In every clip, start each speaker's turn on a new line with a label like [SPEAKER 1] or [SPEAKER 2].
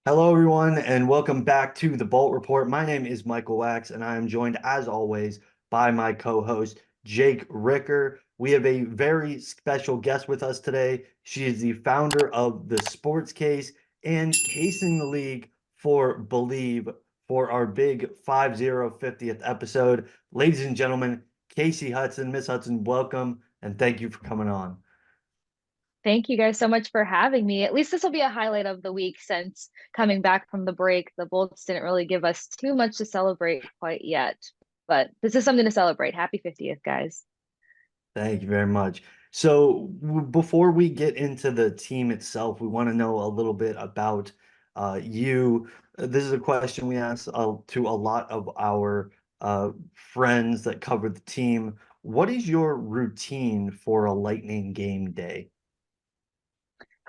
[SPEAKER 1] Hello, everyone, and welcome back to the Bolt Report. My name is Michael Wax, and I am joined, as always, by my co-host, Jake Ricker. We have a very special guest with us today. She is the founder of The Sports Case and casing the league for Bleav for our big 5050th episode. Ladies and gentlemen, Kasey Hudson. Miss Hudson, welcome, and thank you for coming on.
[SPEAKER 2] Thank you guys so much for having me. At least this will be a highlight of the week since coming back from the break, the Bolts didn't really give us too much to celebrate quite yet. But this is something to celebrate. Happy 50th, guys.
[SPEAKER 1] Thank you very much. So before we get into the team itself, we want to know a little bit about you. This is a question we ask to a lot of our friends that cover the team. What is your routine for a Lightning game day?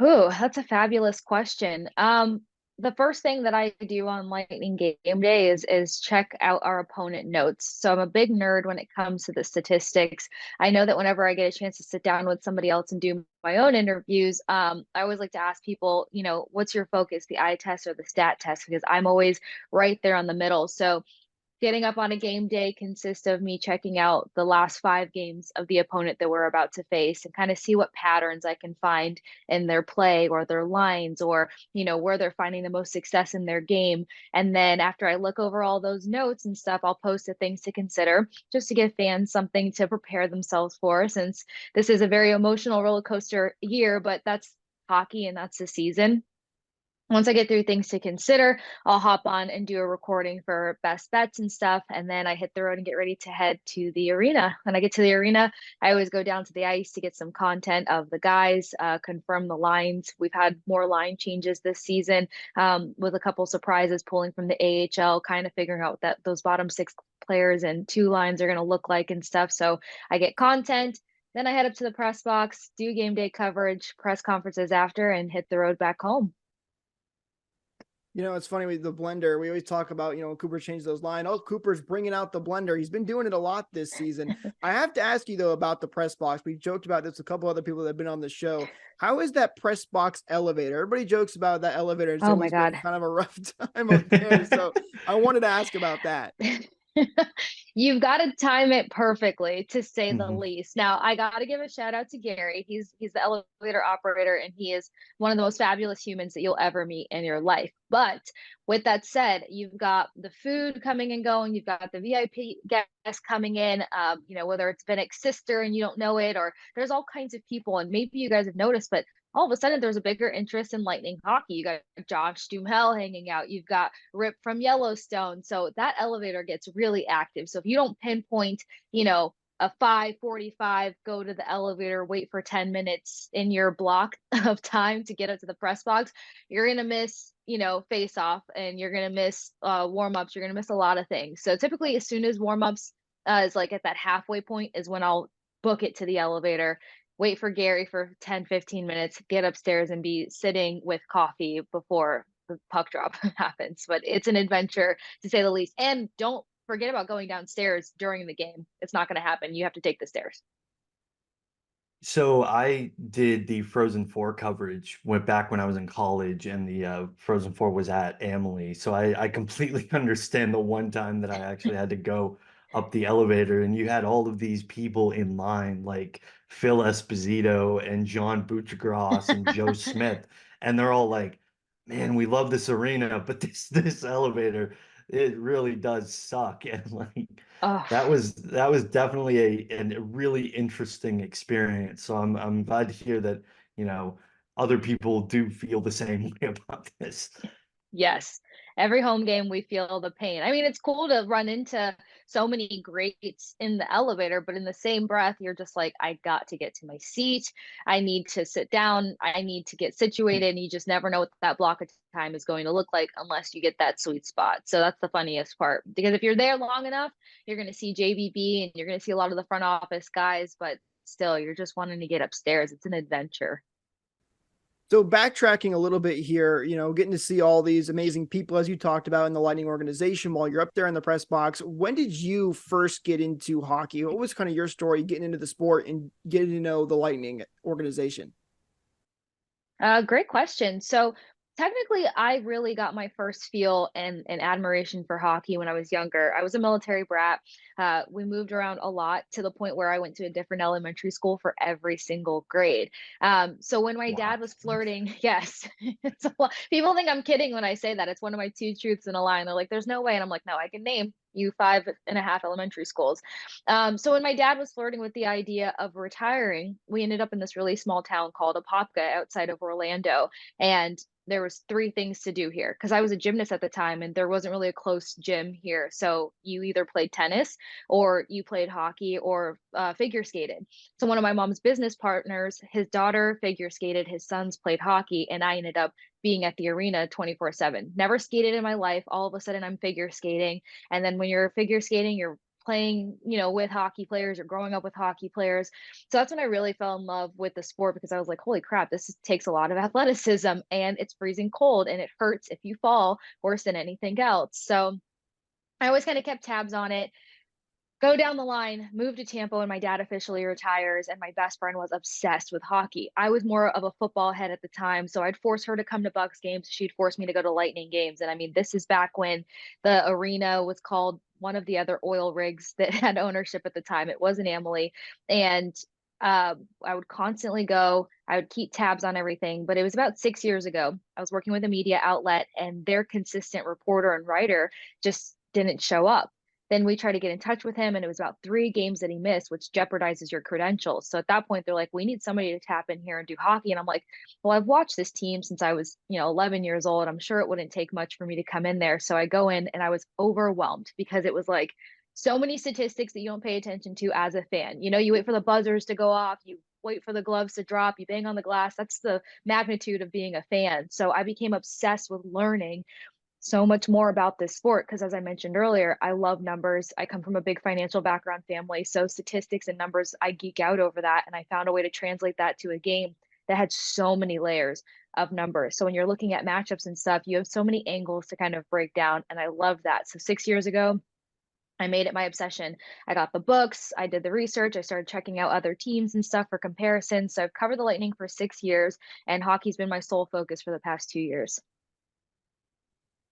[SPEAKER 2] Oh, that's a fabulous question. The first thing that I do on Lightning Game Day is check out our opponent notes. So I'm a big nerd when it comes to the statistics. I know that whenever I get a chance to sit down with somebody else and do my own interviews, I always like to ask people, what's your focus, the eye test or the stat test? Because I'm always right there on the middle. So getting up on a game day consists of me checking out the last 5 games of the opponent that we're about to face and kind of see what patterns I can find in their play or their lines or, where they're finding the most success in their game. And then after I look over all those notes and stuff, I'll post the things to consider just to give fans something to prepare themselves for, since this is a very emotional roller coaster year, but that's hockey and that's the season. Once I get through things to consider, I'll hop on and do a recording for best bets and stuff. And then I hit the road and get ready to head to the arena. When I get to the arena, I always go down to the ice to get some content of the guys, confirm the lines. We've had more line changes this season, with a couple surprises pulling from the AHL, kind of figuring out what those bottom 6 players and 2 lines are going to look like and stuff. So I get content. Then I head up to the press box, do game day coverage, press conferences after, and hit the road back home.
[SPEAKER 3] It's funny with the blender. We always talk about, Cooper changed those lines. Oh, Cooper's bringing out the blender. He's been doing it a lot this season. I have to ask you, though, about the press box. We joked about this with a couple other people that have been on the show. How is that press box elevator? Everybody jokes about that elevator. It's
[SPEAKER 2] Oh my
[SPEAKER 3] always
[SPEAKER 2] God.
[SPEAKER 3] been kind of a rough time up there. So I wanted to ask about that.
[SPEAKER 2] You've got to time it perfectly, to say the
[SPEAKER 1] Mhm.
[SPEAKER 2] least. Now, I got to give a shout out to Gary. He's the elevator operator, and he is one of the most fabulous humans that you'll ever meet in your life. But with that said, you've got the food coming and going. You've got the VIP guests coming in. Whether it's Bennick's sister and you don't know it, or there's all kinds of people. And maybe you guys have noticed, but all of a sudden there's a bigger interest in Lightning hockey. You got Josh Duhamel hanging out. You've got Rip from Yellowstone. So that elevator gets really active. So if you don't pinpoint, a 5:45, go to the elevator, wait for 10 minutes in your block of time to get up to the press box, you're going to miss, face off, and you're going to miss warm ups. You're going to miss a lot of things. So typically, as soon as warm ups is like at that halfway point, is when I'll book it to the elevator, wait for Gary for 10, 15 minutes, get upstairs and be sitting with coffee before the puck drop happens. But it's an adventure, to say the least. And don't forget about going downstairs during the game. It's not going to happen. You have to take the stairs.
[SPEAKER 1] So I did the Frozen 4 coverage, went back when I was in college, and the Frozen 4 was at Emily. So I completely understand the one time that I actually had to go up the elevator, and you had all of these people in line, like Phil Esposito and John Buccigross and Joe Smith, and they're all like, "Man, we love this arena, but this elevator, it really does suck." And like
[SPEAKER 2] Oh,
[SPEAKER 1] that was definitely a really interesting experience. So I'm glad to hear that, other people do feel the same way about this.
[SPEAKER 2] yes. Every home game, we feel the pain. I mean, it's cool to run into so many greats in the elevator, but in the same breath, you're just like, I got to get to my seat. I need to sit down. I need to get situated. And you just never know what that block of time is going to look like unless you get that sweet spot. So that's the funniest part. Because if you're there long enough, you're going to see JBB and you're going to see a lot of the front office guys, but still, you're just wanting to get upstairs. It's an adventure.
[SPEAKER 3] So backtracking a little bit here, getting to see all these amazing people, as you talked about, in the Lightning organization while you're up there in the press box. When did you first get into hockey? What was kind of your story getting into the sport and getting to know the Lightning organization?
[SPEAKER 2] Great question. So technically, I really got my first feel and admiration for hockey when I was younger. I was a military brat. We moved around a lot to the point where I went to a different elementary school for every single grade. So when my dad
[SPEAKER 1] Wow.
[SPEAKER 2] was flirting, yes, it's a lot. People think I'm kidding when I say that. It's one of my two truths in a lie. And they're like, "There's no way," and I'm like, "No, I can name you 5.5 elementary schools." So when my dad was flirting with the idea of retiring, we ended up in this really small town called Apopka outside of Orlando, and there was three things to do here because I was a gymnast at the time and there wasn't really a close gym here. So you either played tennis or you played hockey or figure skated. So one of my mom's business partners, his daughter figure skated, his sons played hockey, and I ended up being at the arena 24/7. Never skated in my life. All of a sudden I'm figure skating. And then when you're figure skating, you're playing, with hockey players or growing up with hockey players. So that's when I really fell in love with the sport because I was like, holy crap, takes a lot of athleticism and it's freezing cold and it hurts if you fall worse than anything else. So I always kind of kept tabs on it. Go down the line, move to Tampa when my dad officially retires, and my best friend was obsessed with hockey. I was more of a football head at the time, so I'd force her to come to Bucks games. She'd force me to go to Lightning games. And I mean, this is back when the arena was called one of the other oil rigs that had ownership at the time. It wasn't Amalie. And I would constantly go. I would keep tabs on everything. But it was about 6 years ago. I was working with a media outlet, and their consistent reporter and writer just didn't show up. Then we tried to get in touch with him, and it was about 3 games that he missed, which jeopardizes your credentials. So at that point, they're like, "We need somebody to tap in here and do hockey." And I'm like, "Well, I've watched this team since I was, 11 years old. I'm sure it wouldn't take much for me to come in there." So I go in, and I was overwhelmed because it was like so many statistics that you don't pay attention to as a fan. You wait for the buzzers to go off, you wait for the gloves to drop, you bang on the glass. That's the magnitude of being a fan. So I became obsessed with learning so much more about this sport because, as I mentioned earlier, I love numbers. I come from a big financial background family, so statistics and numbers, I geek out over that, and I found a way to translate that to a game that had so many layers of numbers. So when you're looking at matchups and stuff, you have so many angles to kind of break down, and I love that. So 6 years ago, I made it my obsession. I got the books, I did the research, I started checking out other teams and stuff for comparison. So I've covered the Lightning for 6 years, and hockey's been my sole focus for the past 2 years.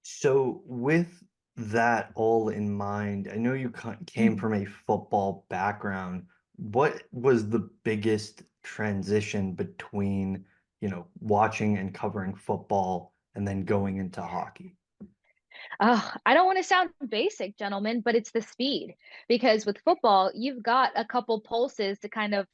[SPEAKER 1] So with that all in mind, I know you came from a football background. What was the biggest transition between, watching and covering football and then going into hockey?
[SPEAKER 2] I don't want to sound basic, gentlemen, but it's the speed. Because with football, you've got a couple pulses to kind of,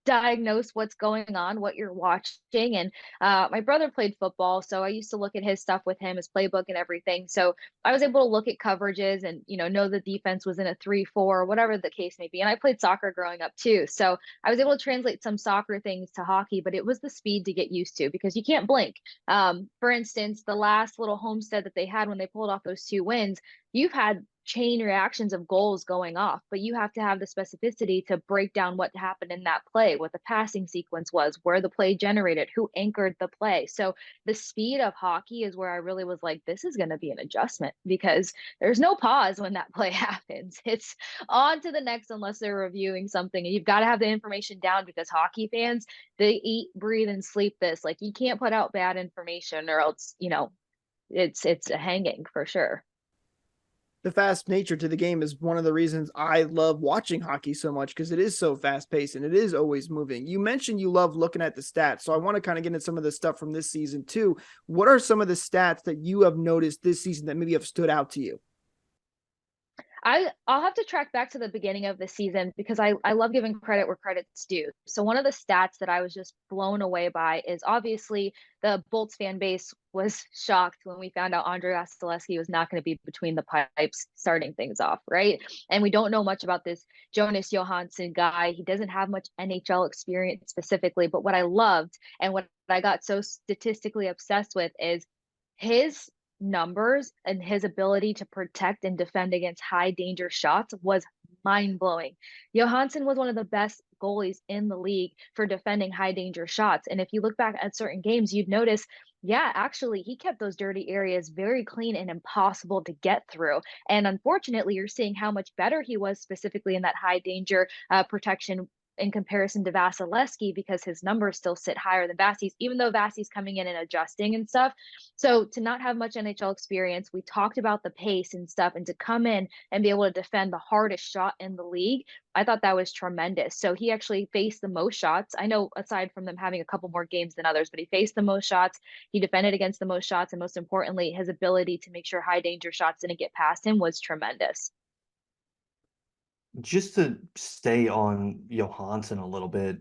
[SPEAKER 2] diagnose what's going on, what you're watching. And my brother played football, so I used to look at his stuff with him, his playbook and everything. So I was able to look at coverages and, know the defense was in a 3-4, whatever the case may be. And I played soccer growing up too. So I was able to translate some soccer things to hockey, but it was the speed to get used to because you can't blink. For instance, the last little homestead that they had when they pulled off those 2 wins, you've had chain reactions of goals going off, but you have to have the specificity to break down what happened in that play, what the passing sequence was, where the play generated, who anchored the play. So the speed of hockey is where I really was like, this is going to be an adjustment because there's no pause when that play happens. It's on to the next unless they're reviewing something. And you've got to have the information down because hockey fans, they eat, breathe, and sleep this. Like you can't put out bad information or else, it's a hanging for sure.
[SPEAKER 3] The fast nature to the game is one of the reasons I love watching hockey so much because it is so fast paced and it is always moving. You mentioned you love looking at the stats. So I want to kind of get into some of the stuff from this season too. What are some of the stats that you have noticed this season that maybe have stood out to you?
[SPEAKER 2] I'll have to track back to the beginning of the season because I love giving credit where credit's due. So one of the stats that I was just blown away by is obviously the Bolts fan base was shocked when we found out Andre Vasilevsky was not going to be between the pipes starting things off, right? And we don't know much about this Jonas Johansson guy. He doesn't have much NHL experience specifically, but what I loved and what I got so statistically obsessed with is his numbers and his ability to protect and defend against high danger shots was mind blowing. Johansson was one of the best goalies in the league for defending high danger shots. And if you look back at certain games, you'd notice, yeah, actually, he kept those dirty areas very clean and impossible to get through. And unfortunately, you're seeing how much better he was specifically in that high danger protection in comparison to Vasilevsky because his numbers still sit higher than Vasi's, even though Vasi's coming in and adjusting and stuff. So to not have much NHL experience, we talked about the pace and stuff, and to come in and be able to defend the hardest shot in the league, I thought that was tremendous. So he actually faced the most shots. I know aside from them having a couple more games than others, but he faced the most shots. He defended against the most shots. And most importantly, his ability to make sure high danger shots didn't get past him was tremendous.
[SPEAKER 1] Just to stay on Johansson a little bit,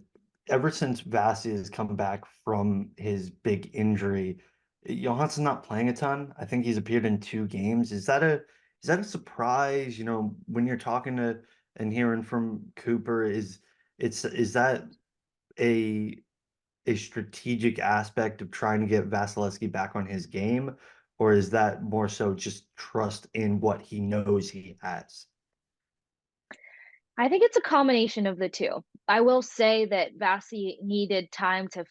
[SPEAKER 1] ever since Vasi has come back from his big injury, Johansson's not playing a ton. I think he's appeared in 2 games. Is that a surprise? When you're talking to and hearing from Cooper, is that a strategic aspect of trying to get Vasilevsky back on his game, or is that more so just trust in what he knows he has?
[SPEAKER 2] I think it's a combination of the two. I will say that Vasi needed time to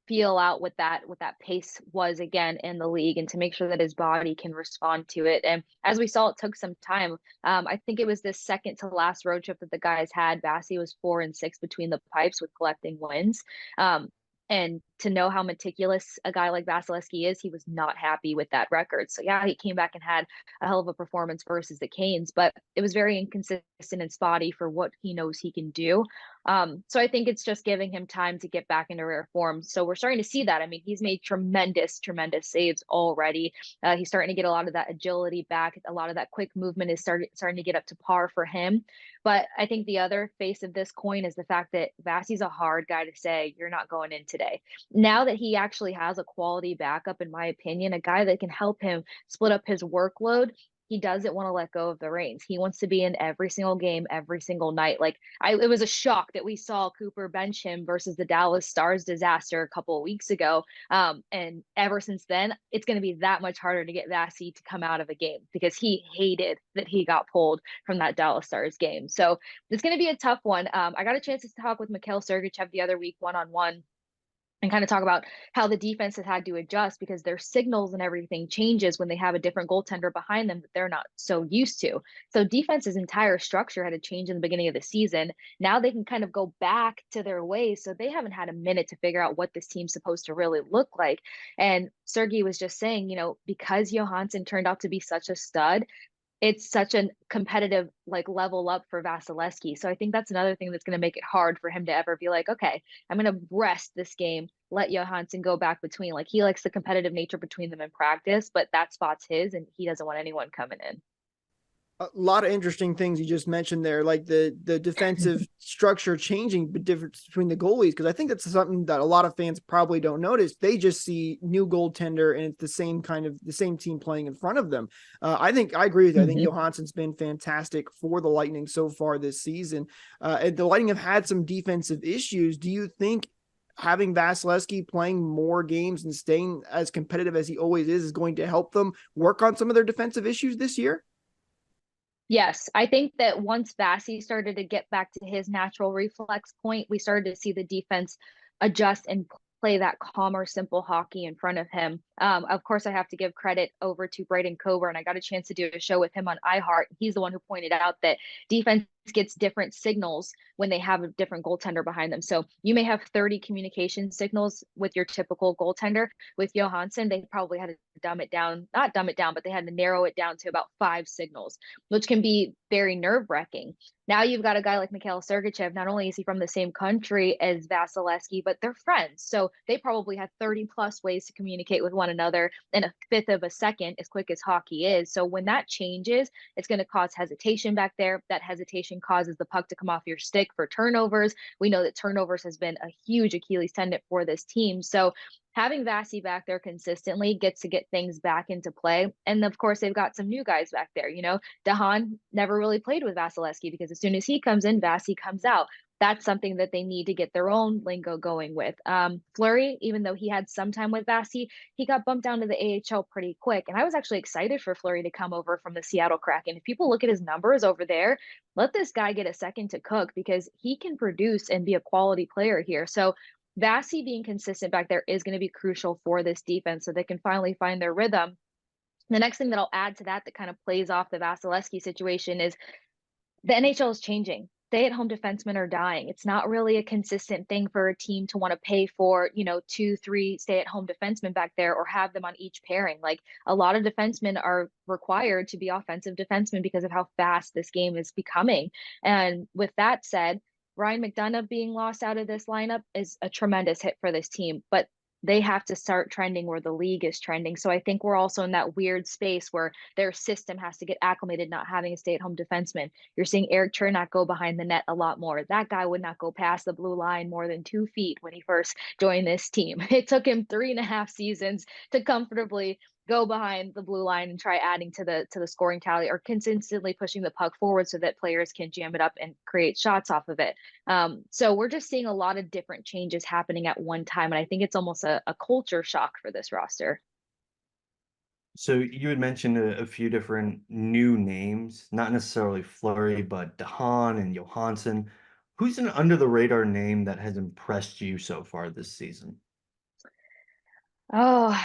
[SPEAKER 2] feel out what that pace was again in the league, and to make sure that his body can respond to it. And as we saw, it took some time. I think it was this second to last road trip that the guys had. Vasi was 4-6 between the pipes with collecting wins. And to know how meticulous a guy like Vasilevsky is, he was not happy with that record. So yeah, he came back and had a hell of a performance versus the Canes, but it was very inconsistent and spotty for what he knows he can do. So I think it's just giving him time to get back into rare form. So we're starting to see that. I mean, he's made tremendous saves already. He's starting to get a lot of that agility back. A lot of that quick movement is starting to get up to par for him. But I think the other face of this coin is the fact that Vasi's a hard guy to say, you're not going in today. Now that he actually has a quality backup, in my opinion, a guy that can help him split up his workload, he doesn't want to let go of the reins. He wants to be in every single game, every single night. It was a shock that we saw Cooper bench him versus the Dallas Stars disaster a couple of weeks ago. And ever since then, it's going to be that much harder to get Vasi to come out of a game because he hated that he got pulled from that Dallas Stars game. So it's going to be a tough one. I got a chance to talk with Mikhail Sergachev the other week one-on-one, and kind of talk about how the defense has had to adjust because their signals and everything changes when they have a different goaltender behind them that they're not so used to. So defense's entire structure had to change in the beginning of the season. Now they can kind of go back to their ways. So they haven't had a minute to figure out what this team's supposed to really look like. And Sergei was just saying, because Johansson turned out to be such a stud, it's such a competitive level up for Vasilevsky. So I think that's another thing that's going to make it hard for him to ever be like, okay, I'm going to rest this game, let Johansson go back between. He likes the competitive nature between them in practice, but that spot's his, and he doesn't want anyone coming in.
[SPEAKER 3] A lot of interesting things you just mentioned there, like the defensive structure changing, the difference between the goalies, because I think that's something that a lot of fans probably don't notice. They just see new goaltender and it's the same team playing in front of them. I think I agree with you. I think Johansson's been fantastic for the Lightning so far this season. And the Lightning have had some defensive issues. Do you think having Vasilevsky playing more games and staying as competitive as he always is going to help them work on some of their defensive issues this year?
[SPEAKER 2] Yes, I think that once Vasi started to get back to his natural reflex point, we started to see the defense adjust and play that calmer, simple hockey in front of him. Of course, I have to give credit over to Braden Coburn. I got a chance to do a show with him on iHeart. He's the one who pointed out that defense gets different signals when they have a different goaltender behind them. So you may have 30 communication signals with your typical goaltender. With Johansson, they probably had to not dumb it down, but they had to narrow it down to about 5 signals, which can be very nerve-wracking. Now you've got a guy like Mikhail Sergachev. Not only is he from the same country as Vasilevsky, but they're friends. So they probably had 30 plus ways to communicate with one another in a fifth of a second, as quick as hockey is. So when that changes, it's going to cause hesitation back there. That hesitation causes the puck to come off your stick for turnovers. We know that turnovers has been a huge Achilles tendon for this team. So having Vasi back there consistently gets to get things back into play. And of course, they've got some new guys back there. Dahan never really played with Vasilevsky because as soon as he comes in, Vasi comes out. That's something that they need to get their own lingo going with. Fleury, even though he had some time with Vasi, he got bumped down to the AHL pretty quick. And I was actually excited for Fleury to come over from the Seattle Kraken. If people look at his numbers over there, let this guy get a second to cook because he can produce and be a quality player here. So Vasi being consistent back there is going to be crucial for this defense so they can finally find their rhythm. The next thing that I'll add to that kind of plays off the Vasilevsky situation is the NHL is changing. stay-at-home defensemen are dying. It's not really a consistent thing for a team to want to pay for, 2, 3 stay-at-home defensemen back there or have them on each pairing. Like a lot of defensemen are required to be offensive defensemen because of how fast this game is becoming. And with that said, Ryan McDonough being lost out of this lineup is a tremendous hit for this team, but they have to start trending where the league is trending. So I think we're also in that weird space where their system has to get acclimated, not having a stay-at-home defenseman. You're seeing Eric Chernak go behind the net a lot more. That guy would not go past the blue line more than 2 feet when he first joined this team. It took him 3.5 seasons to comfortably go behind the blue line and try adding to the scoring tally or consistently pushing the puck forward so that players can jam it up and create shots off of it. So we're just seeing a lot of different changes happening at one time. And I think it's almost a culture shock for this roster.
[SPEAKER 1] So you had mentioned a few different new names, not necessarily Fleury, but DeHaan and Johansson. Who's an under the radar name that has impressed you so far this season?
[SPEAKER 2] Oh,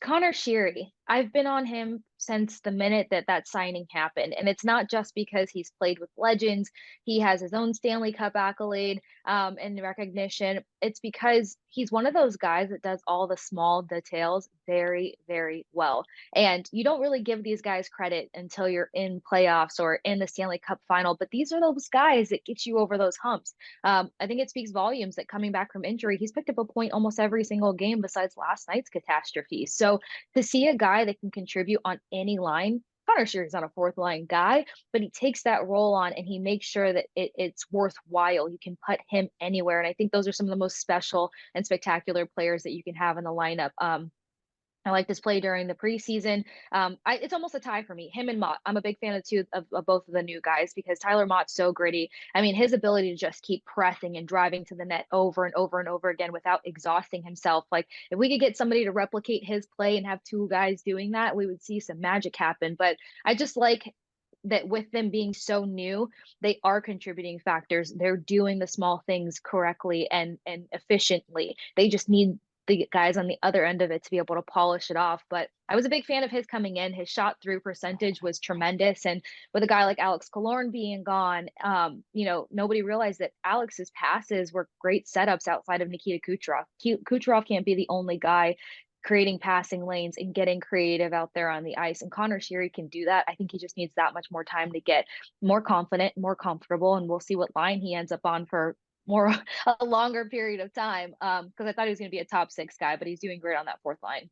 [SPEAKER 2] Connor Sheary. I've been on him since the minute that signing happened. And it's not just because he's played with legends. He has his own Stanley Cup accolade and recognition. It's because he's one of those guys that does all the small details very, very well. And you don't really give these guys credit until you're in playoffs or in the Stanley Cup final. But these are those guys that get you over those humps. I think it speaks volumes that coming back from injury, he's picked up a point almost every single game besides last night's catastrophe. So to see a guy that can contribute on any line, Connor Sheary's not a fourth line guy, but he takes that role on and he makes sure that it's worthwhile. You can put him anywhere. And I think those are some of the most special and spectacular players that you can have in the lineup. I like this play during the preseason. It's almost a tie for me. Him and Mott. I'm a big fan of both of the new guys because Tyler Mott's so gritty. I mean, his ability to just keep pressing and driving to the net over and over and over again without exhausting himself. Like if we could get somebody to replicate his play and have two guys doing that, we would see some magic happen. But I just like that with them being so new, they are contributing factors. They're doing the small things correctly and efficiently. They just need the guys on the other end of it to be able to polish it off. But I was a big fan of his coming in. His shot through percentage was tremendous. And with a guy like Alex Killorn being gone, nobody realized that Alex's passes were great setups outside of Nikita Kucherov. Kucherov can't be the only guy creating passing lanes and getting creative out there on the ice. And Connor Sheary can do that. I think he just needs that much more time to get more confident, more comfortable, and we'll see what line he ends up on for more a longer period of time. Because I thought he was going to be a top 6 guy, but he's doing great on that fourth line.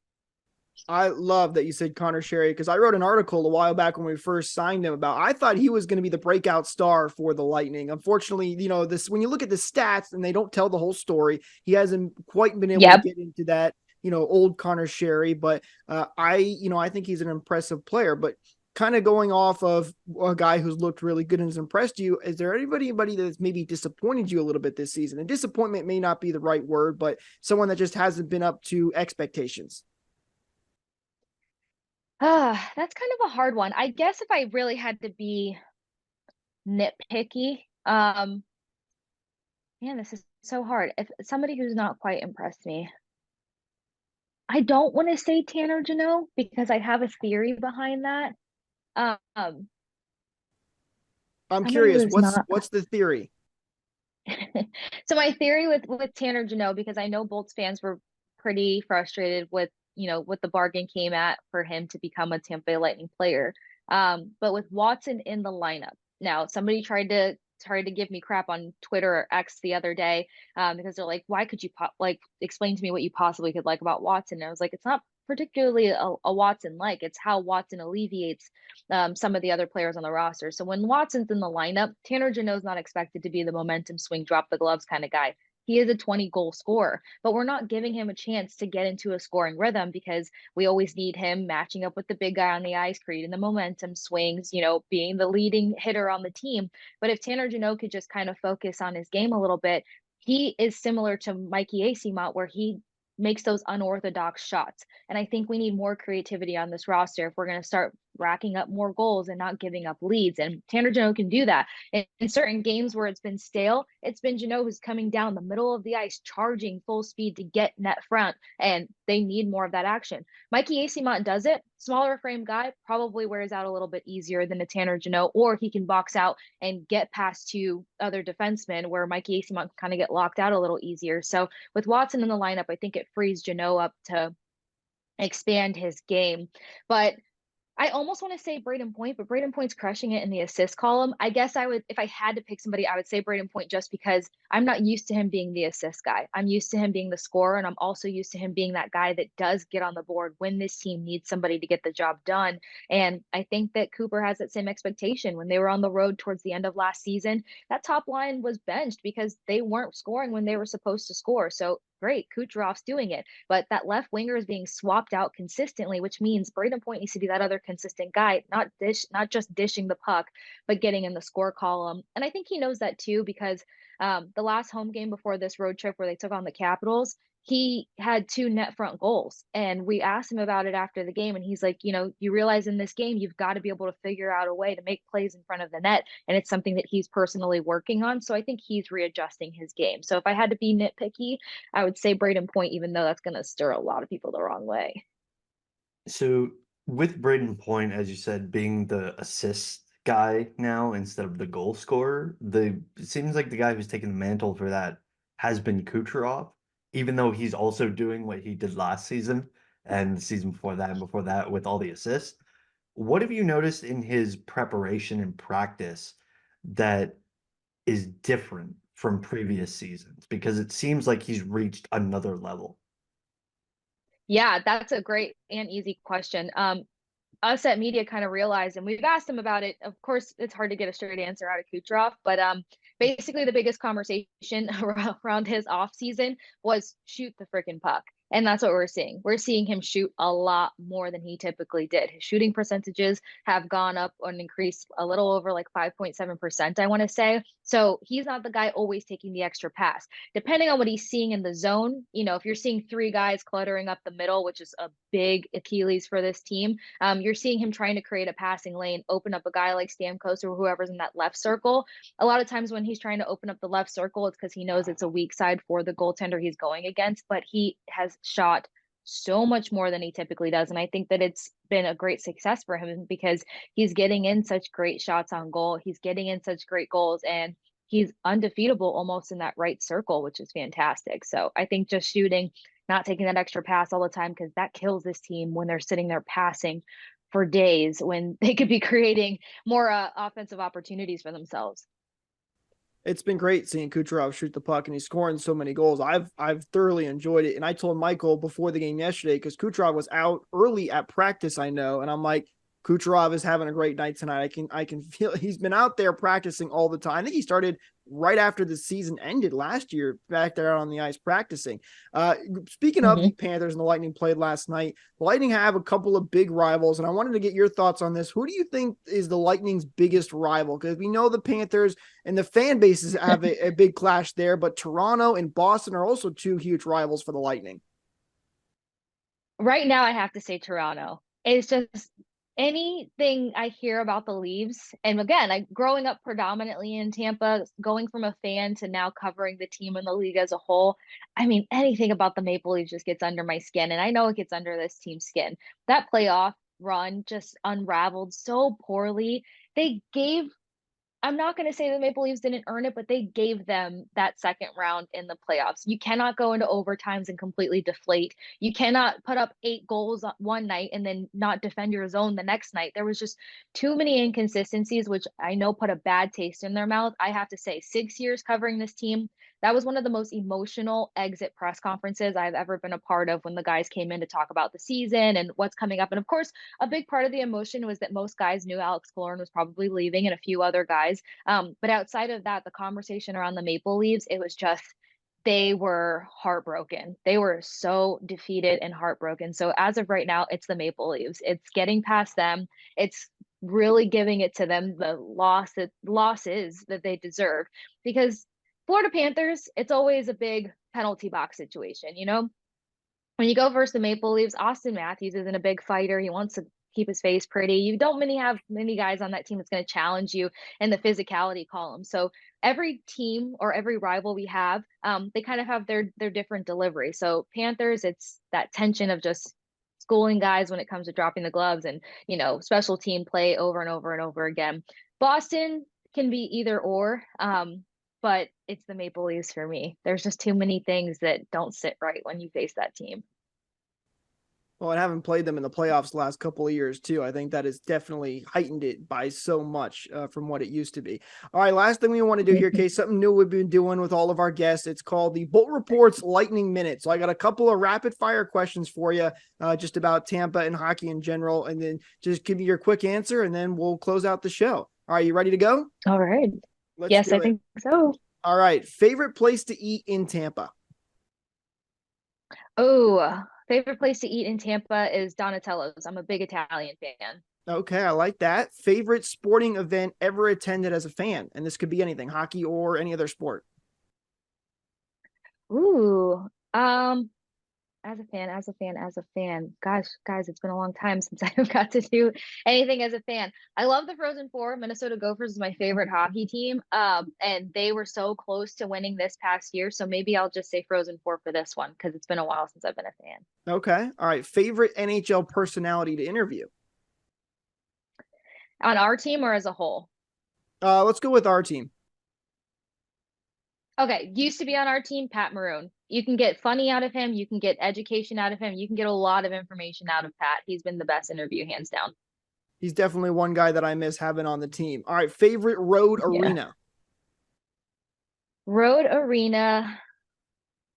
[SPEAKER 3] I love that you said Connor Sheary because I wrote an article a while back when we first signed him about I thought he was going to be the breakout star for the Lightning. Unfortunately, this when you look at the stats and they don't tell the whole story, he hasn't quite been able to get into that old Connor Sheary. But I think he's an impressive player. But kind of going off of a guy who's looked really good and has impressed you, is there anybody that's maybe disappointed you a little bit this season? And disappointment may not be the right word, but someone that just hasn't been up to expectations.
[SPEAKER 2] That's kind of a hard one. I guess if I really had to be nitpicky, man, this is so hard. If somebody who's not quite impressed me, I don't want to say Tanner Jeannot because I have a theory behind that.
[SPEAKER 3] I'm curious, what's the theory?
[SPEAKER 2] So my theory with Tanner Jeannot, because I know Bolts fans were pretty frustrated with what the bargain came at for him to become a Tampa Bay Lightning player. But with Watson in the lineup, now somebody tried to give me crap on Twitter or X the other day because they're like, why could you explain to me what you possibly could like about Watson? And I was like, it's not particularly a Watson like, it's how Watson alleviates some of the other players on the roster. So when Watson's in the lineup, Tanner Jeannot's not expected to be the momentum swing, drop the gloves kind of guy. He is a 20-goal scorer, but we're not giving him a chance to get into a scoring rhythm because we always need him matching up with the big guy on the ice, creating the momentum swings, being the leading hitter on the team. But if Tanner Jeannot could just kind of focus on his game a little bit, he is similar to Mikey Eyssimont, where he makes those unorthodox shots. And I think we need more creativity on this roster if we're going to start racking up more goals and not giving up leads. And Tanner Jeannot can do that. In certain games where it's been stale, it's been Jeannot who's coming down the middle of the ice, charging full speed to get net front, and they need more of that action. Mikey Eyssimont does it. Smaller frame guy, probably wears out a little bit easier than a Tanner Jeannot, or he can box out and get past two other defensemen where Mikey Eyssimont can kind of get locked out a little easier. So with Watson in the lineup, I think it frees Jeannot up to expand his game. But I almost want to say Braden Point, but Braden Point's crushing it in the assist column. I guess I would, if I had to pick somebody, I would say Braden Point, just because I'm not used to him being the assist guy. I'm used to him being the scorer, and I'm also used to him being that guy that does get on the board when this team needs somebody to get the job done. And I think that Cooper has that same expectation. When they were on the road towards the end of last season, that top line was benched because they weren't scoring when they were supposed to score. So great, Kucherov's doing it, but that left winger is being swapped out consistently, which means Braden Point needs to be that other consistent guy, not just dishing the puck, but getting in the score column. And I think he knows that too, because the last home game before this road trip where they took on the Capitals, he had 2 net front goals. And we asked him about it after the game, and he's like, you realize in this game, you've got to be able to figure out a way to make plays in front of the net. And it's something that he's personally working on. So I think he's readjusting his game. So if I had to be nitpicky, I would say Braden Point, even though that's going to stir a lot of people the wrong way.
[SPEAKER 1] So with Braden Point, as you said, being the assist guy now instead of the goal scorer, it seems like the guy who's taking the mantle for that has been Kucherov, even though he's also doing what he did last season and the season before that and before that with all the assists. What have you noticed in his preparation and practice that is different from previous seasons? Because it seems like he's reached another level.
[SPEAKER 2] Yeah, that's a great and easy question. Us at media kind of realized, and we've asked him about it. Of course, it's hard to get a straight answer out of Kucherov, but basically the biggest conversation around his off season was shoot the freaking puck. And that's what we're seeing. We're seeing him shoot a lot more than he typically did. His shooting percentages have gone up and increased a little over like 5.7%, I want to say. So he's not the guy always taking the extra pass. Depending on what he's seeing in the zone, if you're seeing 3 guys cluttering up the middle, which is a big Achilles for this team, you're seeing him trying to create a passing lane, open up a guy like Stamkos or whoever's in that left circle. A lot of times when he's trying to open up the left circle, it's because he knows it's a weak side for the goaltender he's going against, but he has shot so much more than he typically does. And I think that it's been a great success for him because he's getting in such great shots on goal. He's getting in such great goals, and he's undefeatable almost in that right circle, which is fantastic. So I think just shooting, not taking that extra pass all the time, because that kills this team when they're sitting there passing for days when they could be creating more offensive opportunities for themselves.
[SPEAKER 3] It's been great seeing Kucherov shoot the puck, and he's scoring so many goals. I've thoroughly enjoyed it. And I told Michael before the game yesterday, because Kucherov was out early at practice, I know, and I'm like, Kucherov is having a great night tonight. I can feel he's been out there practicing all the time. I think he started right after the season ended last year, back there on the ice practicing. Speaking of the Panthers and the Lightning played last night, the Lightning have a couple of big rivals, and I wanted to get your thoughts on this. Who do you think is the Lightning's biggest rival? Because we know the Panthers and the fan bases have a big clash there, but Toronto and Boston are also 2 huge rivals for the Lightning.
[SPEAKER 2] Right now, I have to say Toronto. It's just anything I hear about the Leafs, and again, growing up predominantly in Tampa, going from a fan to now covering the team and the league as a whole, I mean, anything about the Maple Leafs just gets under my skin, and I know it gets under this team's skin. That playoff run just unraveled so poorly. I'm not going to say the Maple Leafs didn't earn it, but they gave them that second round in the playoffs. You cannot go into overtimes and completely deflate. You cannot put up 8 goals one night and then not defend your zone the next night. There was just too many inconsistencies, which I know put a bad taste in their mouth. I have to say, 6 years covering this team, that was one of the most emotional exit press conferences I've ever been a part of, when the guys came in to talk about the season and what's coming up. And of course, a big part of the emotion was that most guys knew Alex Killorn was probably leaving, and a few other guys. But outside of that, the conversation around the Maple Leafs, it was just, they were heartbroken. They were so defeated and heartbroken. So as of right now, it's the Maple Leafs. It's getting past them. It's really giving it to them the losses that they deserve, because Florida Panthers, it's always a big penalty box situation. When you go versus the Maple Leafs, Austin Matthews isn't a big fighter. keep his face pretty. You don't have many guys on that team that's going to challenge you in the physicality column. So every team or every rival we have, they kind of have their different delivery. So Panthers, it's that tension of just schooling guys when it comes to dropping the gloves and, special team play over and over and over again. Boston can be either or, but it's the Maple Leafs for me. There's just too many things that don't sit right when you face that team.
[SPEAKER 3] Well, I haven't played them in the playoffs the last couple of years too. I think that has definitely heightened it by so much from what it used to be. All right, last thing we want to do here, Case, something new we've been doing with all of our guests. It's called the Bolt Reports Lightning Minute. So I got a couple of rapid fire questions for you, just about Tampa and hockey in general, and then just give me your quick answer, and then we'll close out the show. All right, you ready to go?
[SPEAKER 2] All right.
[SPEAKER 3] Let's
[SPEAKER 2] yes,
[SPEAKER 3] do
[SPEAKER 2] I
[SPEAKER 3] it.
[SPEAKER 2] think so.
[SPEAKER 3] All right, favorite place to eat in Tampa?
[SPEAKER 2] Oh, favorite place to eat in Tampa is Donatello's. I'm a big Italian fan.
[SPEAKER 3] Okay, I like that. Favorite sporting event ever attended as a fan? And this could be anything, hockey or any other sport.
[SPEAKER 2] Ooh, as a fan. Gosh, guys, it's been a long time since I've got to do anything as a fan. I love the Frozen Four. Minnesota Gophers is my favorite hockey team. And they were so close to winning this past year. So maybe I'll just say Frozen Four for this one because it's been a while since I've been a fan.
[SPEAKER 3] Okay. All right. Favorite NHL personality to interview?
[SPEAKER 2] On our team or as a whole?
[SPEAKER 3] Let's go with our team.
[SPEAKER 2] Okay, used to be on our team, Pat Maroon. You can get funny out of him. You can get education out of him. You can get a lot of information out of Pat. He's been the best interview, hands down.
[SPEAKER 3] He's definitely one guy that I miss having on the team. All right, favorite road arena?
[SPEAKER 2] Road arena.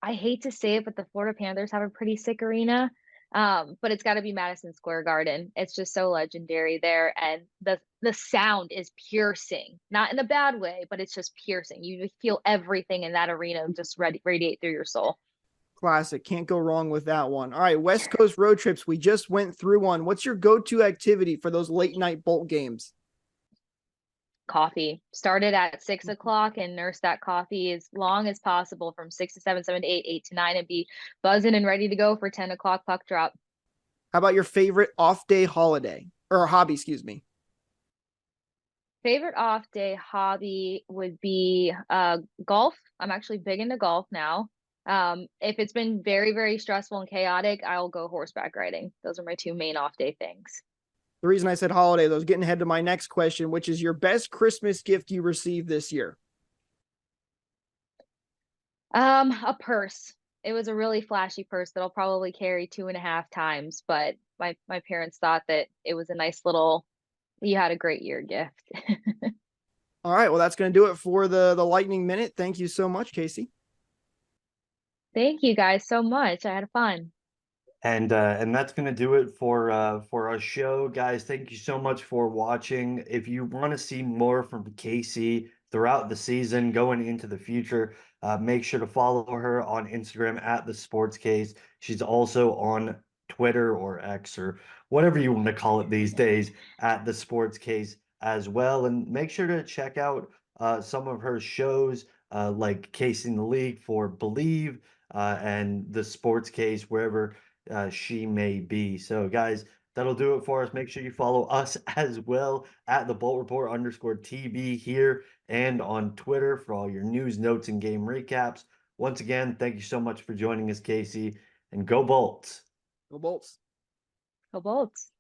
[SPEAKER 2] I hate to say it, but the Florida Panthers have a pretty sick arena. But it's got to be Madison Square Garden. It's just so legendary there, and the sound is piercing, not in a bad way, but it's just piercing. You feel everything in that arena just radiate through your soul.
[SPEAKER 3] Classic. Can't go wrong with that one. All right, West Coast road trips. We just went through one. What's your go-to activity for those late night Bolt games?
[SPEAKER 2] Coffee. Started at 6 o'clock and nurse that coffee as long as possible from 6 to 7, 7 to 8, 8 to 9, and be buzzing and ready to go for 10 o'clock puck drop.
[SPEAKER 3] How about your favorite off day holiday or hobby? Excuse me.
[SPEAKER 2] Favorite off day hobby would be golf. I'm actually big into golf now. If it's been very, very stressful and chaotic, I'll go horseback riding. Those are my two main off day things.
[SPEAKER 3] The reason I said holiday, though, is getting ahead to my next question, which is your best Christmas gift you received this year?
[SPEAKER 2] A purse. It was a really flashy purse that I'll probably carry 2.5 times, but my parents thought that it was a nice little, you had a great year gift.
[SPEAKER 3] All right. Well, that's going to do it for the Lightning Minute. Thank you so much, Kasey.
[SPEAKER 2] Thank you guys so much. I had fun.
[SPEAKER 1] And that's going to do it for our show, guys. Thank you so much for watching. If you want to see more from Kasey throughout the season, going into the future, make sure to follow her on Instagram at The Sports Case. She's also on Twitter or X or whatever you want to call it these days at The Sports Case as well. And make sure to check out some of her shows like Casing the League for Bleav and The Sports Case, wherever she may be. So, guys, that'll do it for us. Make sure you follow us as well at the Bolt Report _TB here and on Twitter for all your news, notes, and game recaps. Once again, thank you so much for joining us, Kasey, and go Bolts.
[SPEAKER 3] Go Bolts.
[SPEAKER 2] Go Bolts.